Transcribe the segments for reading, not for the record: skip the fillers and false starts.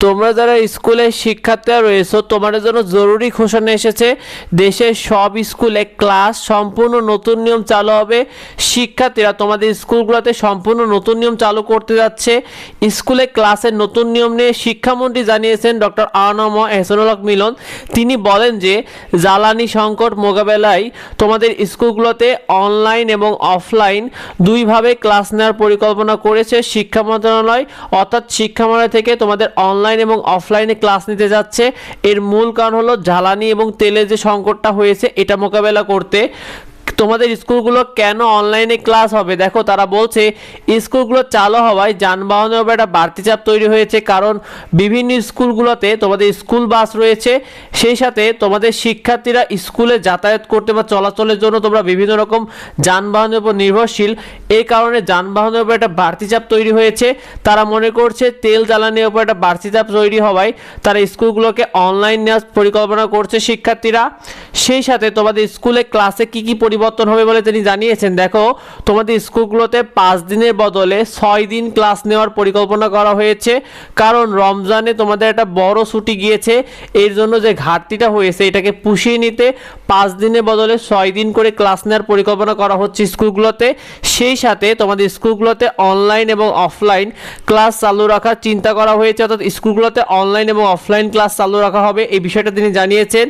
তোমরা যারা স্কুলের শিক্ষার্থীরা রয়েছো তোমাদের জন্য জরুরি ঘোষণা এসেছে। দেশের সব স্কুলে ক্লাস সম্পূর্ণ নতুন নিয়ম চালু হবে। শিক্ষার্থীরা তোমাদের স্কুলগুলোতে সম্পূর্ণ নতুন নিয়ম চালু করতে যাচ্ছে। স্কুলে ক্লাসের নতুন নিয়ম নিয়ে শিক্ষামন্ত্রী জানিয়েছেন ডক্টর আনম এহসানুল হক মিলন। তিনি বলেন যে জ্বালানি সংকট মোকাবেলায় তোমাদের স্কুলগুলোতে অনলাইন এবং অফলাইন দুইভাবে ক্লাস নেওয়ার পরিকল্পনা করেছে শিক্ষা মন্ত্রণালয়। অর্থাৎ শিক্ষা মন্ত্রণালয় থেকে তোমাদের অনলাইন এবং অফলাইনে ক্লাস নিতে যাচ্ছে। এর মূল কারণ হলো জ্বালানি এবং তেলের যে সংকটটা হয়েছে এটা মোকাবেলা করতে। তোমাদের স্কুলগুলো কেন অনলাইনে ক্লাস হবে? দেখো, তারা বলছে স্কুলগুলো চালু হওয়ায় যানবাহনের উপর একটা বাড়তি চাপ তৈরি হয়েছে, কারণ বিভিন্ন স্কুলগুলোতে তোমাদের স্কুল বাস রয়েছে। সেই সাথে তোমাদের শিক্ষার্থীরা স্কুলে যাতায়াত করতে বা চলাচলের জন্য তোমরা বিভিন্ন রকম যানবাহনের উপর নির্ভরশীল। এই কারণে যানবাহনের উপর একটা বাড়তি চাপ তৈরি হয়েছে। তারা মনে করছে তেল জ্বালানির উপর একটা বাড়তি চাপ তৈরি হওয়ায় তারা স্কুলগুলোকে অনলাইন নেওয়ার পরিকল্পনা করছে শিক্ষার্থীরা। সেই সাথে তোমাদের স্কুলে ক্লাসে কি কি পরিবর্তন হবে বলে তিনি জানিয়েছেন। দেখো, তোমাদের স্কুলগুলোতে 5 দিনের বদলে 6 দিন ক্লাস নেওয়ার পরিকল্পনা করা হয়েছে, কারণ রমজানে তোমাদের একটা বড় ছুটি গিয়েছে। এর জন্য যে ঘাটতিটা হয়েছে এটাকে পুষিয়ে নিতে 5 দিনের বদলে 6 দিন করে ক্লাস নেওয়ার পরিকল্পনা করা হচ্ছে স্কুলগুলোতে। সেই সাথে তোমাদের স্কুলগুলোতে অনলাইন এবং অফলাইন ক্লাস চালু রাখার চিন্তা করা হয়েছে। অর্থাৎ স্কুলগুলোতে অনলাইন এবং অফলাইন ক্লাস চালু রাখা হবে, এই বিষয়টা তিনি জানিয়েছেন।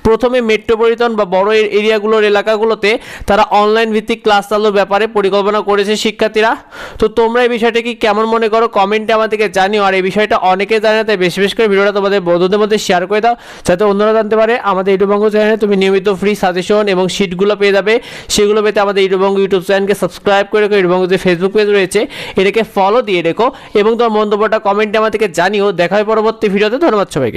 প্রথমে মেট্রোপলিটন বা বড় এরিয়াগুলোর এলাকাগুলোতে তারা অনলাইন ভিত্তিক ক্লাস চালুর ব্যাপারে পরিকল্পনা করেছে শিক্ষার্থীরা। তো তোমরা এই বিষয়টা কি কেমন মনে করো কমেন্টে আমাদেরকে জানিও। আর এই বিষয়টা অনেকে জানে না, তাই বেশি বেশি করে ভিডিওটা তোমাদের বন্ধুদের মধ্যে শেয়ার করে দাও, যাতে অন্যরা জানতে পারে। আমাদের ইউটিউবঙ্গ চ্যানেলে তুমি নিয়মিত ফ্রি সাজেশন এবং শিটগুলো পেয়ে যাবে। সেগুলো পেতে আমাদের ইউটিউবঙ্গ ইউটিউব চ্যানেলকে সাবস্ক্রাইব করে রেখো। ইউটিউবঙ্গ যে ফেসবুক পেজ রয়েছে এটাকে ফলো দিয়ে রেখো এবং তোমার মন্তব্যটা কমেন্টে আমাদেরকে জানিও। দেখা হয় পরবর্তী ভিডিওতে। ধন্যবাদ সবাইকে।